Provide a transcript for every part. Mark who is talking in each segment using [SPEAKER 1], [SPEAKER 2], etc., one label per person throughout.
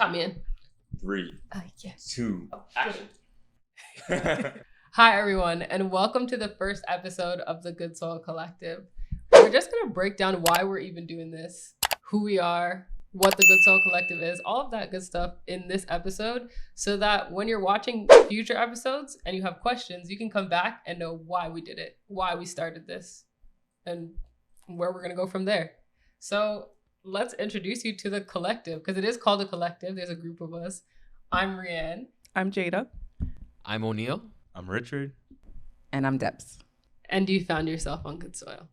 [SPEAKER 1] Come in.
[SPEAKER 2] 3,
[SPEAKER 1] Yes.
[SPEAKER 2] 2, action.
[SPEAKER 1] Hi, everyone, and welcome to the first episode of the Good Soil Collective. We're just going to break down why we're even doing this, who we are, what the Good Soil Collective is, all of that good stuff in this episode, so that when you're watching future episodes and you have questions, you can come back and know why we did it, why we started this, and where we're going to go from there. So let's introduce you to the collective, because it is called a collective. There's a group of us. I'm Rianne.
[SPEAKER 3] I'm Jada.
[SPEAKER 4] I'm O'Neill.
[SPEAKER 5] I'm Richard.
[SPEAKER 3] And I'm Debs.
[SPEAKER 1] And you found yourself on Good Soil.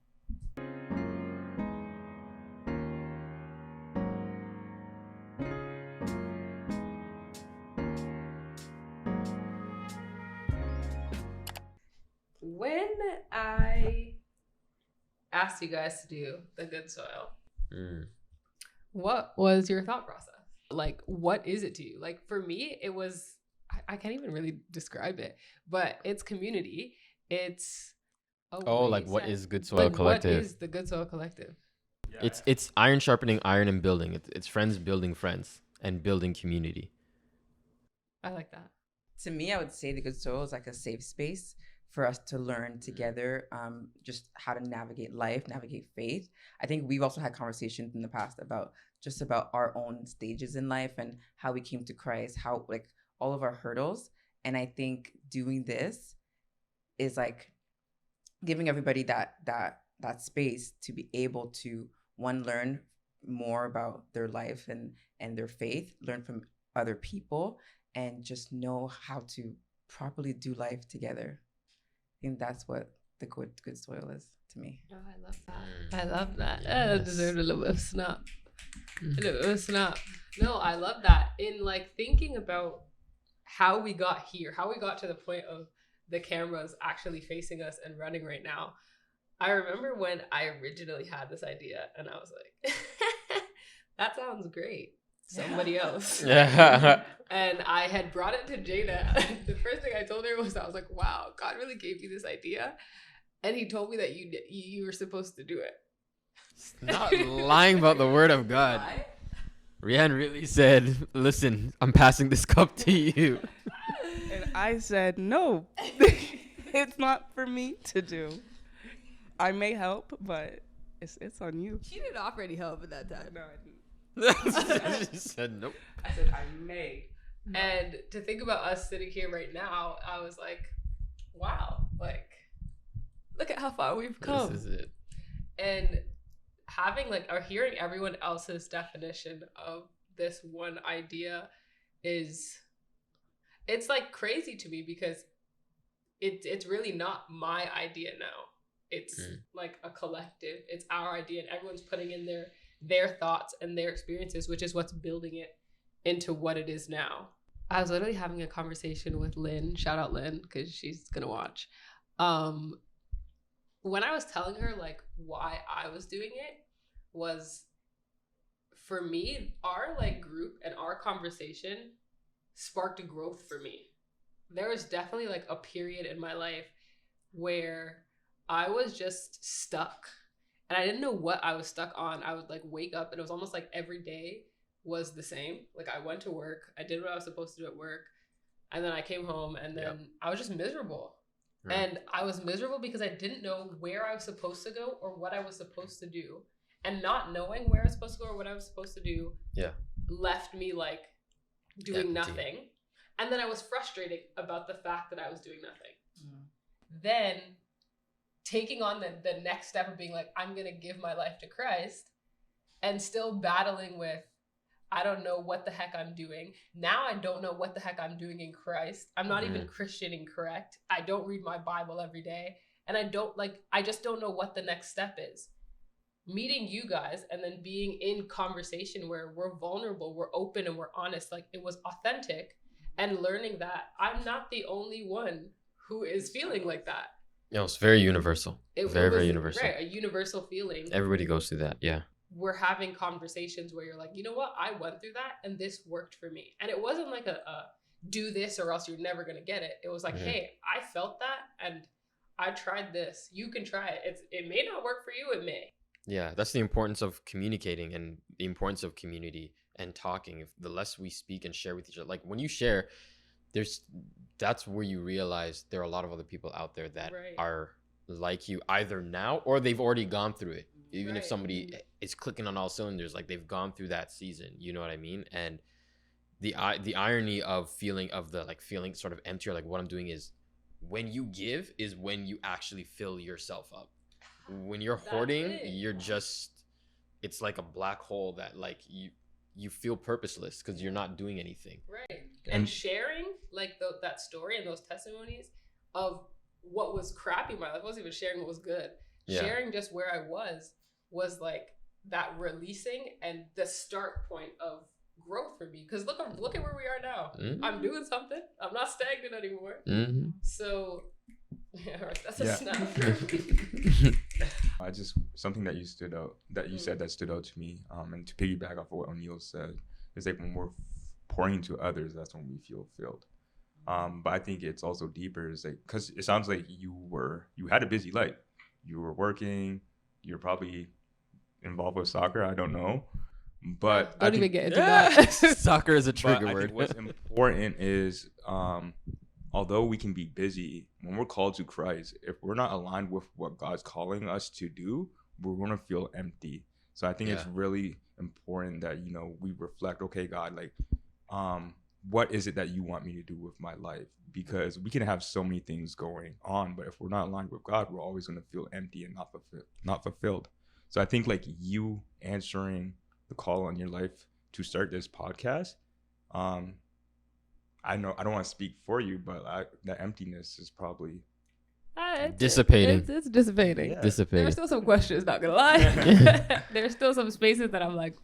[SPEAKER 1] When I asked you guys to do the Good Soil, what was your thought process? Like, what is it to you? Like, for me, it was, I can't even really describe it, but it's community. It's
[SPEAKER 4] What is Good Soil Collective?
[SPEAKER 1] What is the Good Soil Collective?
[SPEAKER 2] Yeah.
[SPEAKER 4] It's iron sharpening iron and building. It's friends building friends and building community.
[SPEAKER 1] I like that.
[SPEAKER 3] To me, I would say the Good Soil is like a safe space for us to learn together, just how to navigate life, navigate faith. I think we've also had conversations in the past about our own stages in life and how we came to Christ, how like all of our hurdles. And I think doing this is like giving everybody that space to be able to, one, learn more about their life and their faith, learn from other people, and just know how to properly do life together. I think that's what the good soil is to me.
[SPEAKER 1] Oh, I love that. I love that. I deserved a little bit of snap. A little bit of snap. No, I love that. In like thinking about how we got here, how we got to the point of the cameras actually facing us and running right now. I remember when I originally had this idea and I was like, that sounds great. Somebody else.
[SPEAKER 4] Yeah.
[SPEAKER 1] And I had brought it to Jada. The first thing I told her was, I was like, wow, God really gave you this idea. And he told me that you were supposed to do it.
[SPEAKER 4] Not lying about the word of God. Rianne really said, listen, I'm passing this cup to you.
[SPEAKER 3] And I said, no, it's not for me to do. I may help, but it's on you.
[SPEAKER 6] She didn't offer any help at that time.
[SPEAKER 3] No, I didn't.
[SPEAKER 4] She said nope.
[SPEAKER 3] I said I may.
[SPEAKER 1] And to think about us sitting here right now, I was like, wow, like, look at how far we've come.
[SPEAKER 4] This is it.
[SPEAKER 1] And having like, or hearing everyone else's definition of this one idea it's like crazy to me, because it's really not my idea now. It's like a collective. It's our idea, and everyone's putting in their thoughts and their experiences, which is what's building it into what it is now. I was literally having a conversation with Lynn. Shout out Lynn, because she's gonna watch. When I was telling her like why I was doing it, was for me, our like group and our conversation sparked a growth for me. There was definitely like a period in my life where I was just stuck. And I didn't know what I was stuck on. I would like wake up and it was almost like every day was the same. Like I went to work, I did what I was supposed to do at work, and then I came home and then I was just miserable. Right. And I was miserable because I didn't know where I was supposed to go or what I was supposed to do. And not knowing where I was supposed to go or what I was supposed to do left me like doing nothing. And then I was frustrated about the fact that I was doing nothing. Then taking on the next step of being like, I'm going to give my life to Christ, and still battling with, I don't know what the heck I'm doing. Now I don't know what the heck I'm doing in Christ. I'm not even Christian and correct. I don't read my Bible every day. And I just don't know what the next step is. Meeting you guys and then being in conversation where we're vulnerable, we're open, and we're honest, like it was authentic, and learning that I'm not the only one who is feeling like that.
[SPEAKER 4] Yeah, it's very universal. Very universal.
[SPEAKER 1] Right, a universal feeling.
[SPEAKER 4] Everybody goes through that, yeah.
[SPEAKER 1] We're having conversations where you're like, you know what? I went through that and this worked for me. And it wasn't like a do this or else you're never going to get it. It was like, hey, I felt that and I tried this. You can try it. It may not work for you. It may.
[SPEAKER 4] Yeah, that's the importance of communicating and the importance of community and talking, if the less we speak and share with each other, like when you share, that's where you realize there are a lot of other people out there that are like you either now or they've already gone through it. Even if somebody is clicking on all cylinders, like they've gone through that season, you know what I mean? And the irony of feeling sort of empty, or like what I'm doing is, when you give is when you actually fill yourself up. When you're hoarding, you're just, it's like a black hole that like you feel purposeless because you're not doing anything. Right.
[SPEAKER 1] And sharing like that story and those testimonies of what was crappy in my life. I wasn't even sharing what was good. Yeah. Sharing just where I was like that releasing and the start point of growth for me. Because look at where we are now. Mm-hmm. I'm doing something. I'm not stagnant anymore. Mm-hmm. So that's a snap.
[SPEAKER 5] Something that you said that stood out to me, and to piggyback off of what O'Neill said, is like when we're pouring to others, that's when we feel filled. But I think it's also deeper, is like, because it sounds like you had a busy life. You were working, you're probably involved with soccer, I don't know. But
[SPEAKER 6] don't even get into that.
[SPEAKER 4] Soccer is a trigger word.
[SPEAKER 5] I think what's important is, although we can be busy, when we're called to Christ, if we're not aligned with what God's calling us to do, we're going to feel empty. So I think it's really important that, we reflect, okay, God, like, what is it that you want me to do with my life? Because we can have so many things going on, but if we're not aligned with God, we're always going to feel empty and not fulfilled. So I think like you answering the call on your life to start this podcast, I know I don't want to speak for you, but the emptiness is probably
[SPEAKER 4] dissipating.
[SPEAKER 6] It's dissipating.
[SPEAKER 5] Yeah.
[SPEAKER 4] Dissipating.
[SPEAKER 6] There's still some questions, not gonna lie. There's still some spaces that I'm like,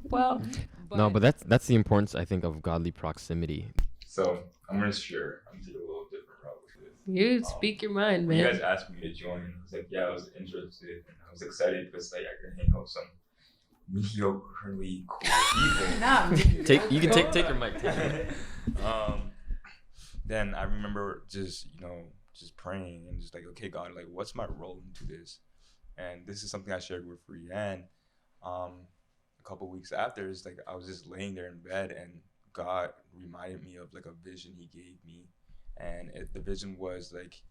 [SPEAKER 6] well.
[SPEAKER 4] But that's the importance, I think, of godly proximity.
[SPEAKER 5] So I'm gonna share. I'm gonna take a little different route with this.
[SPEAKER 6] You speak your mind, man.
[SPEAKER 5] You guys asked me to join. I was like, I was interested, and I was excited because like I can hang out with some mediocrely cool people.
[SPEAKER 4] You can take your mic.
[SPEAKER 5] Then I remember just praying and just like, okay, God, like, what's my role into this? And this is something I shared with Rianne. A couple weeks after, is like I was just laying there in bed, and God reminded me of like a vision He gave me, and the vision was like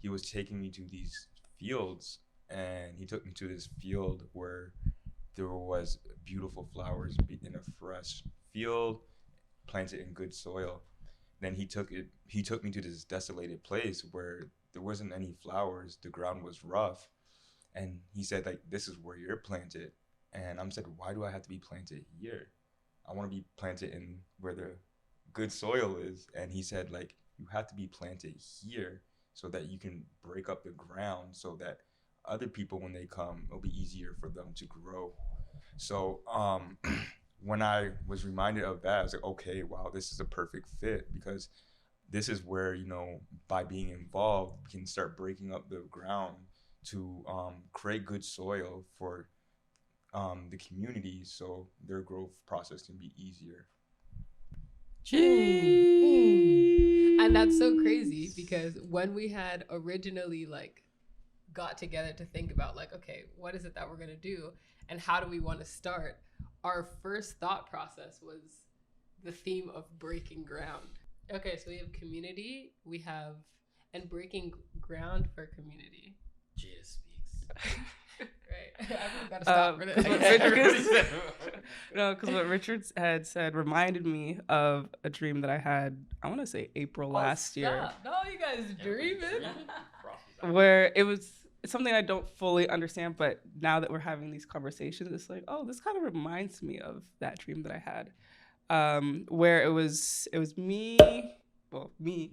[SPEAKER 5] He was taking me to these fields, and He took me to this field where there was beautiful flowers in a fresh field, planted in good soil. Then he took me to this desolated place where there wasn't any flowers. The ground was rough. And He said, like, this is where you're planted. And I'm said, why do I have to be planted here? I want to be planted in where the good soil is. And He said, like, you have to be planted here so that you can break up the ground so that other people, when they come, it'll be easier for them to grow. So when I was reminded of that, I was like, okay, wow, this is a perfect fit, because this is where, by being involved, we can start breaking up the ground to create good soil for the community so their growth process can be easier.
[SPEAKER 6] And that's so crazy, because when we had originally like got together to think about like, okay, what is it that we're going to do and how do we want to start? Our first thought process was the theme of breaking ground. Okay, so we have community, and breaking ground for community.
[SPEAKER 4] Jada speaks.
[SPEAKER 6] Right. I've got to stop for this.
[SPEAKER 7] Because what Richard had said reminded me of a dream that I had, I want to say April last year.
[SPEAKER 6] No, you guys dreaming.
[SPEAKER 7] Where it's something I don't fully understand, but now that we're having these conversations, it's like, oh, this kind of reminds me of that dream that I had, where it was me, me,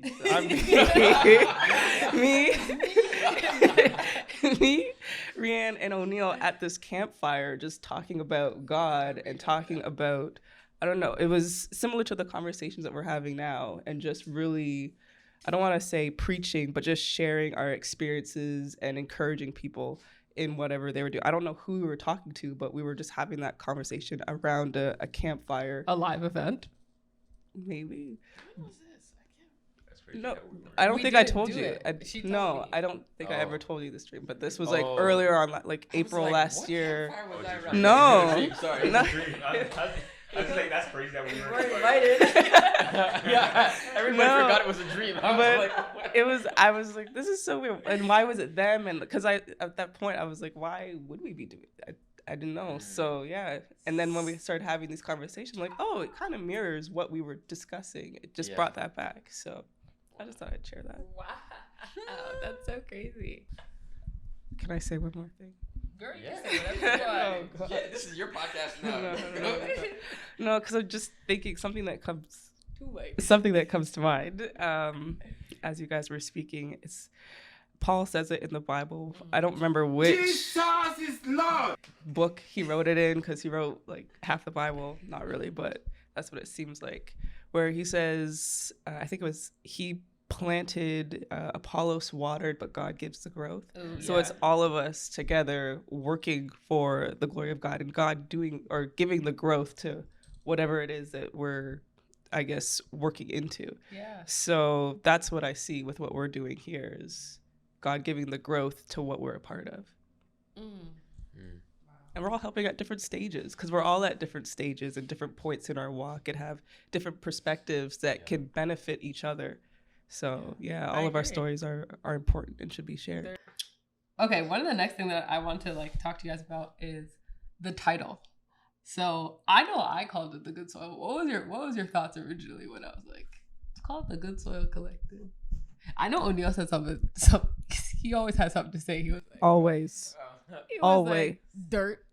[SPEAKER 7] Rianne, and O'Neill at this campfire, just talking about God and talking about, I don't know, it was similar to the conversations that we're having now, and just really, I don't want to say preaching, but just sharing our experiences and encouraging people in whatever they were doing. I don't know who we were talking to, but we were just having that conversation around a campfire.
[SPEAKER 6] A live event?
[SPEAKER 7] Maybe.
[SPEAKER 6] When was this?
[SPEAKER 7] No, I don't think I told you. I don't think I ever told you this dream, but this was like earlier on, like April last year. No.
[SPEAKER 5] I was like, that's crazy that we
[SPEAKER 3] You
[SPEAKER 5] were
[SPEAKER 3] weren't invited.
[SPEAKER 4] Yeah, everybody
[SPEAKER 7] No.
[SPEAKER 4] forgot it was a dream. I was
[SPEAKER 7] But
[SPEAKER 4] like, what?
[SPEAKER 7] I was like, this is so weird. And why was it them? And because at that point, I was like, why would we be doing that? I didn't know. So yeah. And then when we started having these conversations, like, oh, it kind of mirrors what we were discussing. It just brought that back. So I just thought I'd share that.
[SPEAKER 6] Wow, that's so crazy.
[SPEAKER 7] Can I say one more thing?
[SPEAKER 6] Girl, you
[SPEAKER 4] Yeah.
[SPEAKER 6] can say whatever you want.
[SPEAKER 7] God.
[SPEAKER 4] Yeah, this is your podcast now.
[SPEAKER 7] No, because I'm just thinking something that comes
[SPEAKER 6] Too late.
[SPEAKER 7] to mind as you guys were speaking. It's Paul says it in the Bible. I don't remember which book he wrote it in, because he wrote like half the Bible. Not really, but that's what it seems like. Where he says, I think it was, he planted, Apollos watered, but God gives the growth.
[SPEAKER 6] Ooh,
[SPEAKER 7] So it's all of us together working for the glory of God, and God doing or giving the growth to whatever it is that we're, I guess, working into.
[SPEAKER 6] yeah.
[SPEAKER 7] So that's what I see with what we're doing here, is God giving the growth to what we're a part of. And we're all helping at different stages, because we're all at different stages and different points in our walk and have different perspectives that can benefit each other. So yeah, all of our
[SPEAKER 6] agree.
[SPEAKER 7] stories are important and should be shared.
[SPEAKER 6] Okay, one of the next thing that I want to like talk to you guys about is the title. So I know I called it the Good Soil. What was your thoughts originally when I was like, it's called the Good Soil Collective? I know O'Neill said something. He always has something to say. He was like,
[SPEAKER 7] Always.
[SPEAKER 6] he was
[SPEAKER 7] Always.
[SPEAKER 6] like, dirt.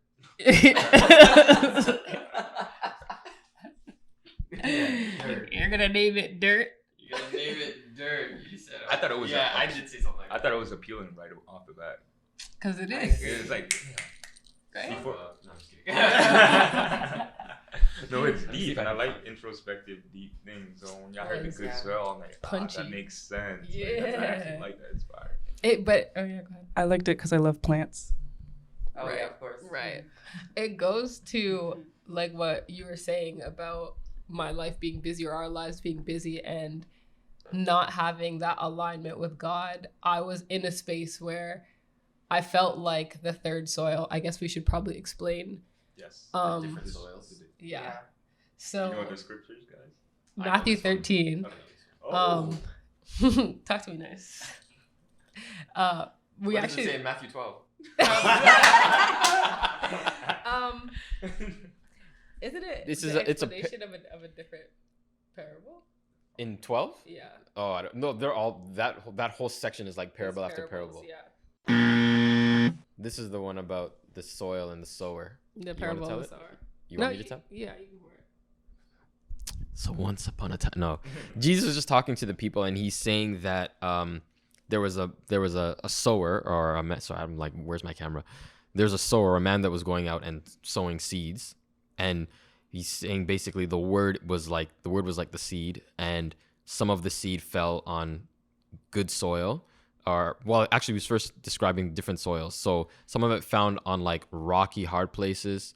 [SPEAKER 6] You're gonna name it dirt.
[SPEAKER 4] You're gonna name it dirt. You said.
[SPEAKER 5] I thought it was.
[SPEAKER 4] Yeah, I did say something like
[SPEAKER 5] I thought it was appealing right off the bat.
[SPEAKER 6] Cause it is.
[SPEAKER 5] It was like.
[SPEAKER 6] Right?
[SPEAKER 5] Before-
[SPEAKER 4] No, I'm just kidding.
[SPEAKER 5] No, it's deep, and I like introspective, deep things. So when y'all heard the good
[SPEAKER 3] Yeah.
[SPEAKER 5] swell, I'm like,
[SPEAKER 6] Punchy.
[SPEAKER 5] that makes sense. Like,
[SPEAKER 6] Yeah.
[SPEAKER 5] I actually like that. It's fire.
[SPEAKER 6] Oh yeah, go ahead.
[SPEAKER 7] I liked it because I love plants.
[SPEAKER 3] Oh
[SPEAKER 6] Right.
[SPEAKER 3] yeah, of course.
[SPEAKER 6] Right. It goes to like what you were saying about my life being busy, or our lives being busy, and not having that alignment with God. I was in a space where I felt like the third soil. I guess we should probably explain.
[SPEAKER 5] Yes.
[SPEAKER 4] Different soils.
[SPEAKER 6] Yeah. So
[SPEAKER 5] You know the scriptures, guys?
[SPEAKER 6] Matthew 13.
[SPEAKER 5] Okay. Oh.
[SPEAKER 6] Talk to me nice. We
[SPEAKER 4] What does
[SPEAKER 6] actually
[SPEAKER 4] it say in Matthew 12?
[SPEAKER 6] Isn't it
[SPEAKER 4] This
[SPEAKER 6] the
[SPEAKER 4] is a- it's a
[SPEAKER 6] explanation of a different parable?
[SPEAKER 4] In 12?
[SPEAKER 6] Yeah.
[SPEAKER 4] Oh, I don't know. They're all that whole section is like parable
[SPEAKER 6] It's
[SPEAKER 4] after
[SPEAKER 6] parables,
[SPEAKER 4] parable.
[SPEAKER 6] Yeah.
[SPEAKER 4] This is the one about the soil and the sower.
[SPEAKER 6] The
[SPEAKER 4] wanna
[SPEAKER 6] parable
[SPEAKER 4] tell
[SPEAKER 6] of
[SPEAKER 4] it?
[SPEAKER 6] the sower.
[SPEAKER 4] You want me to tell?
[SPEAKER 6] Yeah, you can hear it.
[SPEAKER 4] So once upon a time, no, Jesus was just talking to the people, and he's saying that there was a sower, or a man. So I'm like, where's my camera? There's a sower, a man that was going out and sowing seeds, and he's saying basically the word was like the seed, and some of the seed fell on good soil, or well, actually, he was first describing different soils. So some of it found on like rocky, hard places.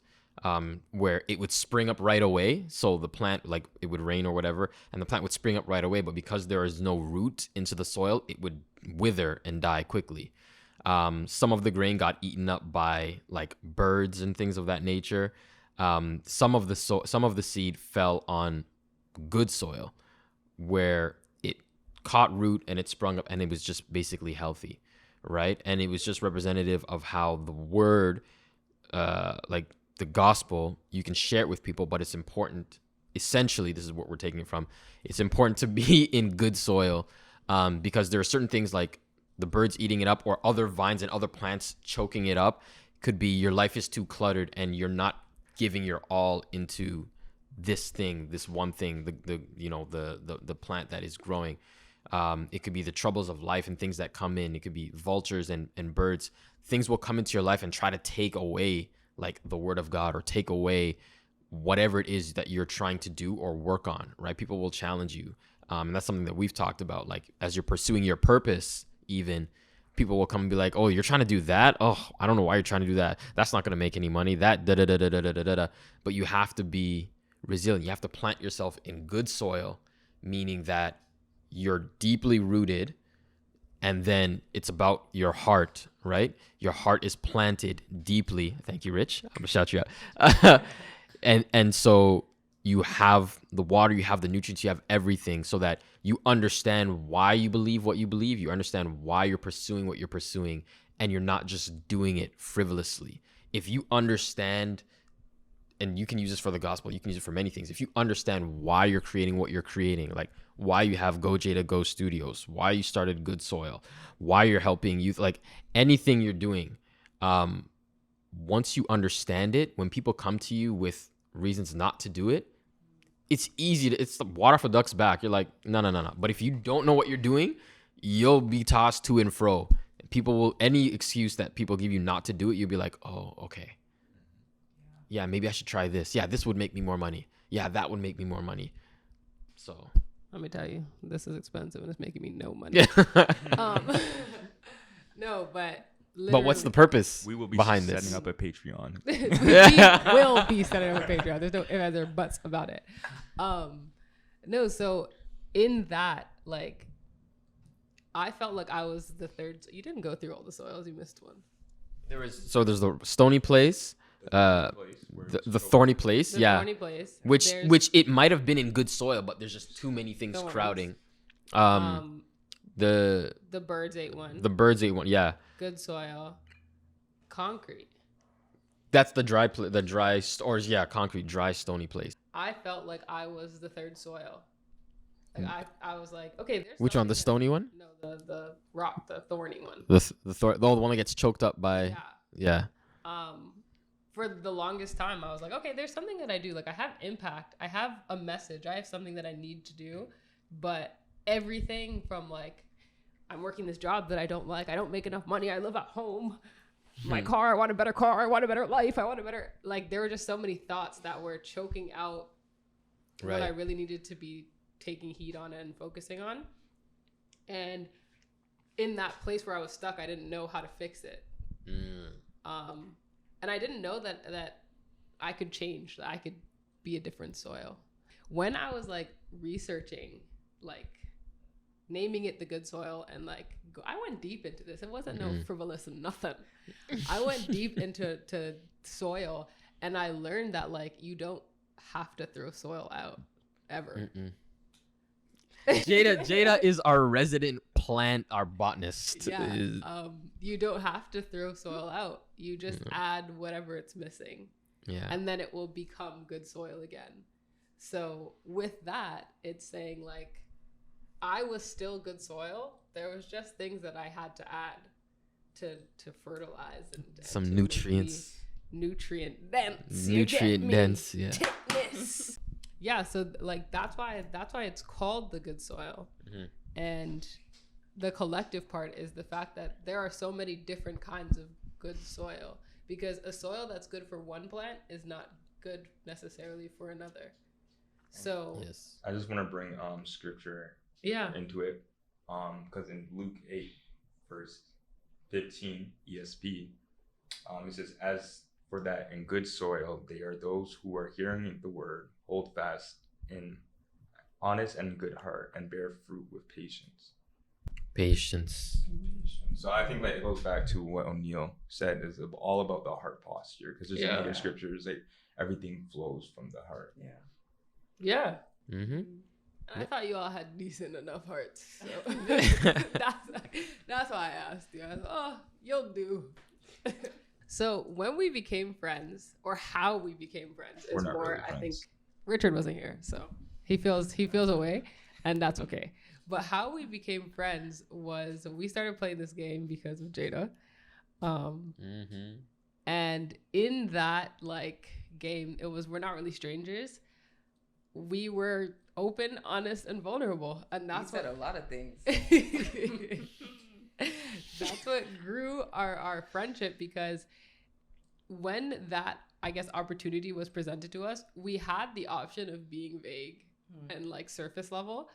[SPEAKER 4] Where it would spring up right away. So the plant, like it would rain or whatever, and the plant would spring up right away. But because there is no root into the soil, it would wither and die quickly. Some of the grain got eaten up by like birds and things of that nature. Some of the seed fell on good soil, where it caught root and it sprung up, and it was just basically healthy, right? And it was just representative of how the word, like the gospel, you can share it with people, but it's important. Essentially, this is what we're taking it from. It's important to be in good soil, because there are certain things like the birds eating it up, or other vines and other plants choking it up. Could be your life is too cluttered and you're not giving your all into this one thing, the plant that is growing. It could be the troubles of life and things that come in. It could be vultures and birds. Things will come into your life and try to take away like the word of God, or take away whatever it is that you're trying to do or work on, right? People will challenge you. And that's something that we've talked about. Like as you're pursuing your purpose, even people will come and be like, oh, you're trying to do that? Oh, I don't know why you're trying to do that. That's not going to make any money. That da-da-da-da-da-da-da-da. But you have to be resilient. You have to plant yourself in good soil, meaning that you're deeply rooted. And then it's about your heart, right? Your heart is planted deeply. Thank you, Rich. I'm gonna shout you out. And so you have the water, you have the nutrients, you have everything, so that you understand why you believe what you believe, you understand why you're pursuing what you're pursuing, and you're not just doing it frivolously. If you understand, and you can use this for the gospel, you can use it for many things. If you understand why you're creating what you're creating, like why you have Go Jada Go Studios, why you started Good Soil, why you're helping youth, like anything you're doing, once you understand it, when people come to you with reasons not to do it, it's easy to, it's the water for ducks back. You're like, no. But if you don't know what you're doing, you'll be tossed to and fro. People will, any excuse that people give you not to do it, you'll be like, oh, okay. Yeah, maybe I should try this. Yeah, this would make me more money. Yeah, that would make me more money. So
[SPEAKER 6] let me tell you, this is expensive and it's making me no money. No, but
[SPEAKER 4] what's the purpose?
[SPEAKER 5] We will be
[SPEAKER 4] behind
[SPEAKER 5] setting
[SPEAKER 4] this?
[SPEAKER 5] up a Patreon.
[SPEAKER 6] We will be setting up a Patreon. There's no ifs, ands, or buts about it. No, so in that, like, I felt like I was the third. You didn't go through all the soils. You missed one.
[SPEAKER 4] There's the stony place, the thorny place,
[SPEAKER 6] The
[SPEAKER 4] yeah,
[SPEAKER 6] thorny place,
[SPEAKER 4] which it might have been in good soil, but there's just too many things
[SPEAKER 6] Thorns.
[SPEAKER 4] crowding.
[SPEAKER 6] The birds ate one.
[SPEAKER 4] The birds ate one, yeah.
[SPEAKER 6] Good soil, concrete.
[SPEAKER 4] That's the dry concrete, dry, stony place.
[SPEAKER 6] I felt like I was the third soil. Like I was like, okay, there's
[SPEAKER 4] Which one? The stony one?
[SPEAKER 6] No, the rock, the thorny one.
[SPEAKER 4] The one that gets choked up by. Yeah.
[SPEAKER 6] For the longest time, I was like, okay, there's something that I do. Like I have impact. I have a message. I have something that I need to do. But everything from like, I'm working this job that I don't like. I don't make enough money. I live at home. My car, I want a better car. I want a better life. I want a better, like, there were just so many thoughts that were choking out what I really needed to be taking heed on and focusing on. And in that place where I was stuck, I didn't know how to fix it. And I didn't know that I could change, that I could be a different soil. When I was like researching, like naming it the good soil, and like I went deep into this. It wasn't no frivolous and nothing. I went deep into soil, and I learned that like you don't have to throw soil out ever.
[SPEAKER 4] Jada is our resident plant, our botanist.
[SPEAKER 6] Yeah. You don't have to throw soil out. You just add whatever it's missing.
[SPEAKER 4] Yeah.
[SPEAKER 6] And then it will become good soil again. So with that, it's saying like, I was still good soil. There was just things that I had to add to fertilize and
[SPEAKER 4] some
[SPEAKER 6] to
[SPEAKER 4] nutrients.
[SPEAKER 6] Nutrient dense.
[SPEAKER 4] Nutrient dense, yeah.
[SPEAKER 6] Thickness. Yeah, so like that's why it's called the good soil. And the collective part is the fact that there are so many different kinds of good soil, because a soil that's good for one plant is not good necessarily for another. So
[SPEAKER 4] yes.
[SPEAKER 5] I just want to bring scripture into it, because in Luke 8 verse 15 ESV, it says, as for that in good soil they are those who are hearing the word, hold fast in honest and good heart, and bear fruit with patience. So I think that it goes back to what O'Neill said, is all about the heart posture, because there's other scriptures like everything flows from the heart.
[SPEAKER 6] Yeah. I thought you all had decent enough hearts, so that's why I asked you. I was like, oh, you'll do. So when we became friends, or how we became friends, is more really I think Richard wasn't here, so he feels away, and that's okay. But how we became friends was we started playing this game because of Jada. And in that like game, it was, we're not really strangers. We were open, honest, and vulnerable. And that's
[SPEAKER 3] said a lot of things.
[SPEAKER 6] That's what grew our friendship, because when that, I guess, opportunity was presented to us, we had the option of being vague and like surface level.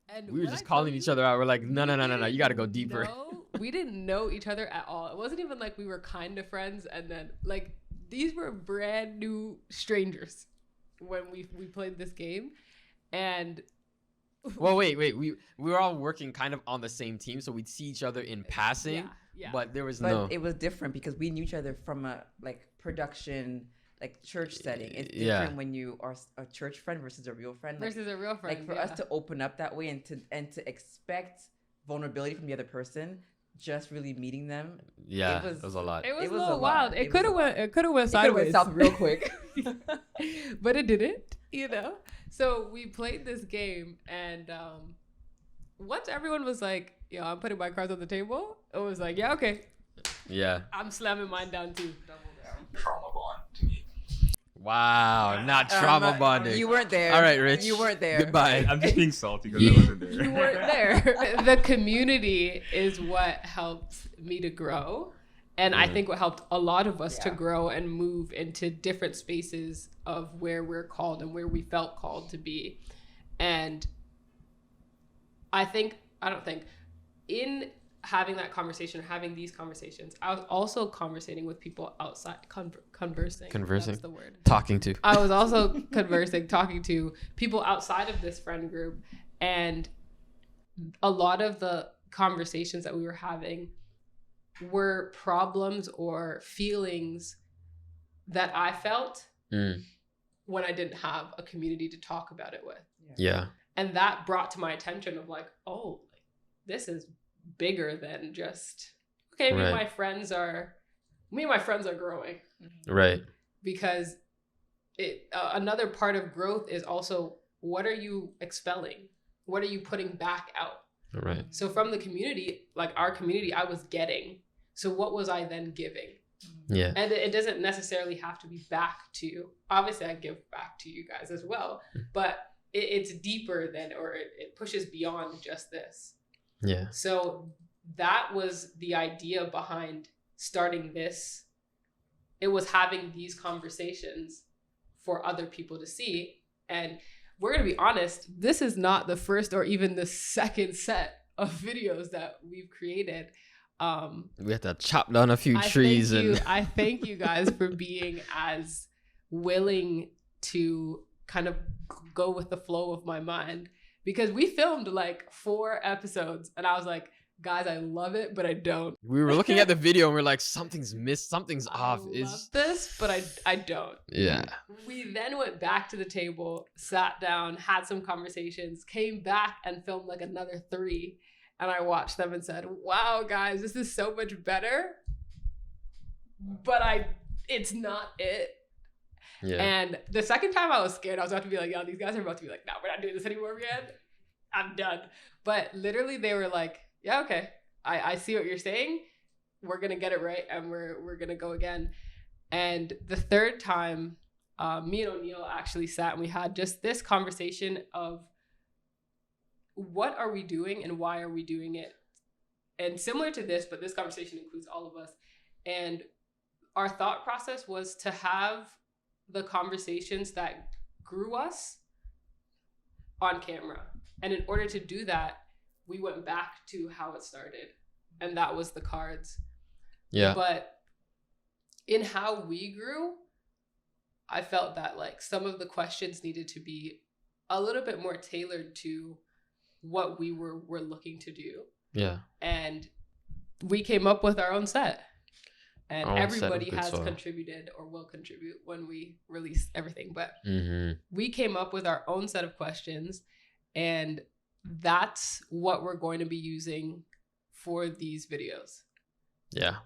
[SPEAKER 6] And
[SPEAKER 4] we were just calling each other out. We're like, no, you got to go deeper.
[SPEAKER 6] No, we didn't know each other at all. It wasn't even like we were kind of friends, and then like these were brand new strangers when we played this game. And
[SPEAKER 4] well, wait, we were all working kind of on the same team, so we'd see each other in passing.
[SPEAKER 6] Yeah.
[SPEAKER 4] But there was
[SPEAKER 3] it was different because we knew each other from a like production, like church setting. It's
[SPEAKER 4] Yeah.
[SPEAKER 3] different when you are a church friend versus a real friend.
[SPEAKER 6] Versus a real friend.
[SPEAKER 3] Like for us to open up that way and to expect vulnerability from the other person, just really meeting them.
[SPEAKER 4] Yeah,
[SPEAKER 3] it
[SPEAKER 4] was a lot.
[SPEAKER 6] It was
[SPEAKER 3] It
[SPEAKER 6] a
[SPEAKER 3] was
[SPEAKER 6] little
[SPEAKER 3] a
[SPEAKER 6] wild.
[SPEAKER 3] lot.
[SPEAKER 6] It could have went. It could have went
[SPEAKER 3] It could've
[SPEAKER 6] sideways.
[SPEAKER 3] went south real quick.
[SPEAKER 6] But it didn't. You know. So we played this game, and once everyone was like, "Yo, I'm putting my cards on the table," it was like, "Yeah, okay."
[SPEAKER 4] Yeah.
[SPEAKER 6] I'm slamming mine down too.
[SPEAKER 5] Trauma bond to me.
[SPEAKER 4] Wow, not trauma bonding.
[SPEAKER 3] You weren't there.
[SPEAKER 4] All right, Rich.
[SPEAKER 3] You weren't there.
[SPEAKER 4] Goodbye.
[SPEAKER 5] I'm just being salty because I wasn't there.
[SPEAKER 6] You weren't there. The community is what helped me to grow. And I think what helped a lot of us to grow and move into different spaces of where we're called and where we felt called to be. And I don't think, in having that conversation or having these conversations, I was also conversating with people outside, conversing. That's the word.
[SPEAKER 4] Talking to.
[SPEAKER 6] I was also talking to people outside of this friend group. And a lot of the conversations that we were having were problems or feelings that I felt when I didn't have a community to talk about it with.
[SPEAKER 4] Yeah.
[SPEAKER 6] And that brought to my attention of like, oh, this is bigger than just, okay, me and my friends are growing.
[SPEAKER 4] Right.
[SPEAKER 6] Because another part of growth is also, what are you expelling? What are you putting back out?
[SPEAKER 4] Right.
[SPEAKER 6] So from the community, like our community, I was getting. So what was I then giving?
[SPEAKER 4] Yeah.
[SPEAKER 6] And it doesn't necessarily have to be back to, obviously I give back to you guys as well, but it's deeper than, or it pushes beyond just this.
[SPEAKER 4] Yeah.
[SPEAKER 6] So that was the idea behind starting this. It was having these conversations for other people to see. And we're going to be honest, this is not the first or even the second set of videos that we've created.
[SPEAKER 4] We have to chop down a few trees.
[SPEAKER 6] I thank you guys for being as willing to kind of go with the flow of my mind, because we filmed like 4 episodes and I was like, guys, I love it, but I don't.
[SPEAKER 4] We were looking at the video and we're like, something's missed, something's off.
[SPEAKER 6] I love this, but I don't.
[SPEAKER 4] Yeah.
[SPEAKER 6] We then went back to the table, sat down, had some conversations, came back and filmed like another 3. And I watched them and said, wow, guys, this is so much better. But it's not it. Yeah. And the second time I was scared. I was about to be like, yo, these guys are about to be like, no, we're not doing this anymore, man. I'm done. But literally they were like, yeah, okay. I see what you're saying. We're going to get it right. And we're going to go again. And the third time, me and O'Neill actually sat and we had just this conversation of, what are we doing and why are we doing it? And similar to this, but this conversation includes all of us. And our thought process was to have the conversations that grew us on camera. And in order to do that, we went back to how it started. And that was the cards.
[SPEAKER 4] Yeah.
[SPEAKER 6] But in how we grew, I felt that like some of the questions needed to be a little bit more tailored to what we were looking to do.
[SPEAKER 4] Yeah.
[SPEAKER 6] And we came up with our own set. And everybody has
[SPEAKER 4] soil.
[SPEAKER 6] Contributed or will contribute when we release everything. But we came up with our own set of questions. And that's what we're going to be using for these videos.
[SPEAKER 4] Yeah.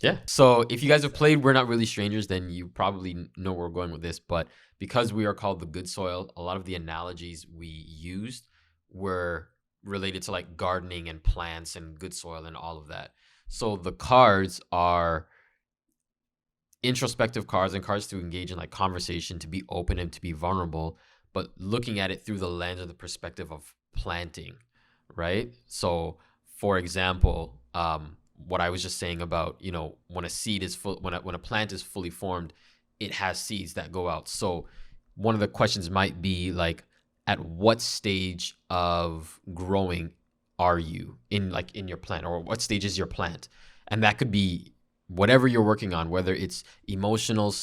[SPEAKER 4] Yeah. So if you guys have played We're Not Really Strangers, then you probably know where we're going with this. But because we are called the good soil, a lot of the analogies we used were related to like gardening and plants and good soil and all of that. So the cards are introspective cards and cards to engage in like conversation, to be open and to be vulnerable, but looking at it through the lens or the perspective of planting, right? So for example, what I was just saying about, you know, when a seed is when a plant is fully formed, it has seeds that go out. So one of the questions might be like, at what stage of growing are you in your plant, or what stage is your plant? And that could be whatever you're working on, whether it's emotional,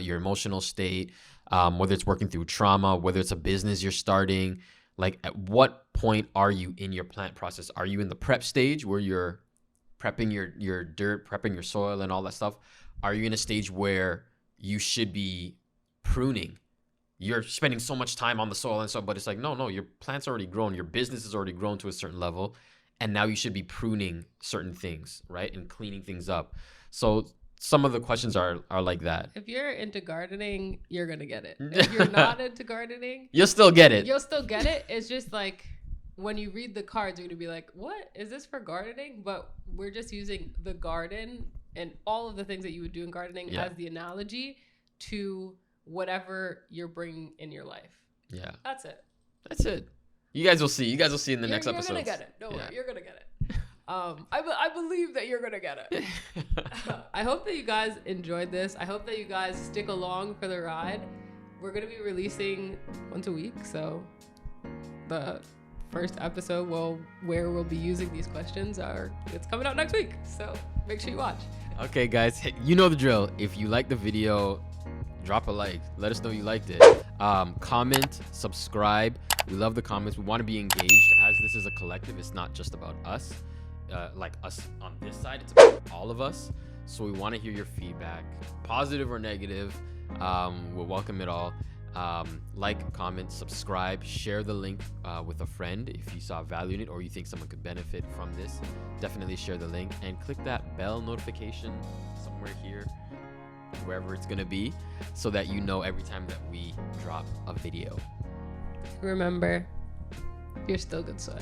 [SPEAKER 4] your emotional state, whether it's working through trauma, whether it's a business you're starting. Like, at what point are you in your plant process? Are you in the prep stage where you're prepping your dirt, prepping your soil and all that stuff? Are you in a stage where you should be pruning. You're spending so much time on the soil and so, but it's like, no, your plant's already grown. Your business has already grown to a certain level. And now you should be pruning certain things, right? And cleaning things up. So some of the questions are like that.
[SPEAKER 6] If you're into gardening, you're going to get it. If you're not into gardening,
[SPEAKER 4] you'll still get it.
[SPEAKER 6] You'll still get it. It's just like when you read the cards, you're going to be like, what? Is this for gardening? But we're just using the garden and all of the things that you would do in gardening as the analogy to whatever you're bringing in your life.
[SPEAKER 4] Yeah.
[SPEAKER 6] That's it.
[SPEAKER 4] That's it. You guys will see. You guys will see in the next episode.
[SPEAKER 6] You're going to get it. Don't worry. You're going to get it. I believe that you're going to get it. I hope that you guys enjoyed this. I hope that you guys stick along for the ride. We're going to be releasing once a week. So the first episode where we'll be using these questions it's coming out next week. So make sure you watch.
[SPEAKER 4] Okay, guys. Hey, you know the drill. If you like the video, drop a like. Let us know you liked it. Comment, subscribe. We love the comments. We want to be engaged. As this is a collective, it's not just about us. Like us on this side, it's about all of us. So we want to hear your feedback, positive or negative. We'll welcome it all. Like, comment, subscribe, share the link with a friend if you saw value in it or you think someone could benefit from this. Definitely share the link and click that bell notification somewhere here, wherever it's gonna be, so that you know every time that we drop a video.
[SPEAKER 6] Remember, you're still good soil.